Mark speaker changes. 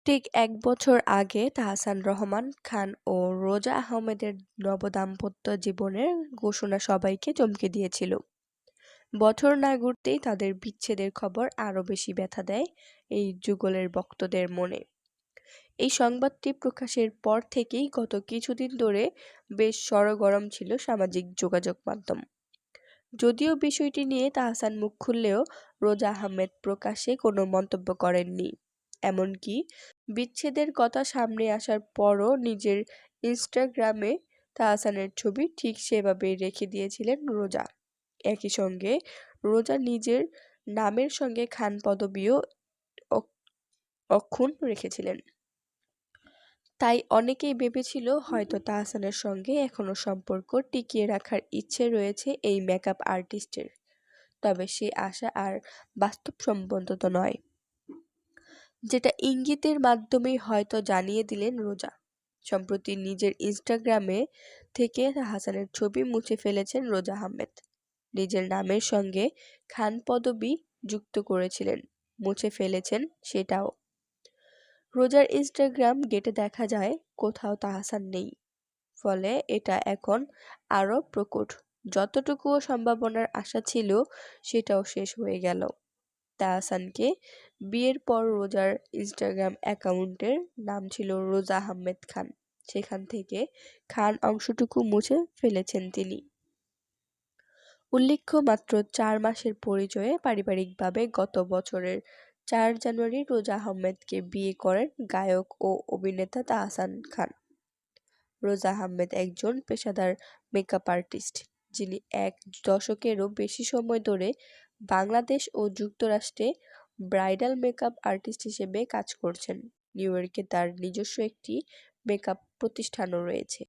Speaker 1: ঠিক ১ বছর আগে তাহসান রহমান খান ও রোজা আহমেদের নবদাম্পত্য জীবনের ঘোষণা সবাইকে চমকে দিয়েছিল। বছর না ঘুরতেই তাদের বিচ্ছেদের খবর আরও বেশি ব্যথা দেয় এই যুগলের ভক্তদের মনে। এই সংবাদটি প্রকাশের পর থেকেই গত কিছুদিন ধরে বেশ সরগরম ছিল সামাজিক যোগাযোগ মাধ্যম। যদিও বিষয়টি নিয়ে তাহসান মুখ খুললেও রোজা আহমেদ প্রকাশ্যে কোনো মন্তব্য করেননি। এমনকি বিচ্ছেদের কথা সামনে আসার পরও নিজের ইনস্টাগ্রামে তাহসানের ছবি ঠিক সেভাবেই রেখে দিয়েছিলেন রোজা। একই সঙ্গে রোজা নিজের নামের সঙ্গে খান পদবিও অক্ষুণ্ণ রেখেছিলেন। তাই অনেকেই ভেবেছিল হয়তো তাহসানের সঙ্গে এখনো সম্পর্ক টিকিয়ে রাখার ইচ্ছে রয়েছে এই মেকআপ আর্টিস্টের। তবে সে আশা আর বাস্তবসম্মত নয়, যেটা ইঙ্গিতের মাধ্যমেই হয়তো জানিয়ে দিলেন রোজা। সম্প্রতি নিজের ইনস্টাগ্রামে থেকে তাহসানের ছবি মুছে ফেলেছেন রোজা আহমেদ। নিজের নামের সঙ্গে খান পদবি যুক্ত করেছিলেন, মুছে ফেলেছেন সেটাও। রোজার ইনস্টাগ্রাম ঘেঁটে দেখা যায় কোথাও তাহসান নেই। ফলে এটা এখন আরও প্রকট। যতটুকু সম্ভাবনার আশা ছিল সেটাও শেষ হয়ে গেল। তাহসানকে বিয়ের পর রোজার ইনস্টাগ্রাম অ্যাকাউন্টের নাম ছিল রোজা আহমেদ খান। সেখান থেকে খান অংশটুকু মুছে ফেলেছেন তিনি। উল্লেখ্য, মাত্র ৪ মাসের পরিচয়ে পারিবারিকভাবে গত বছরের ৪ জানুয়ারি রোজা আহমেদকে বিয়ে করেন গায়ক ও অভিনেতা তাহসান খান। রোজা আহমেদ একজন পেশাদার মেকআপ আর্টিস্ট, যিনি ১ দশকেরও বেশি সময় ধরে বাংলাদেশ ও যুক্তরাষ্ট্রে ব্রাইডাল মেকআপ আর্টিস্ট হিসেবে কাজ করছেন। নিউ ইয়র্কে তার নিজস্ব একটি মেকআপ প্রতিষ্ঠানও রয়েছে।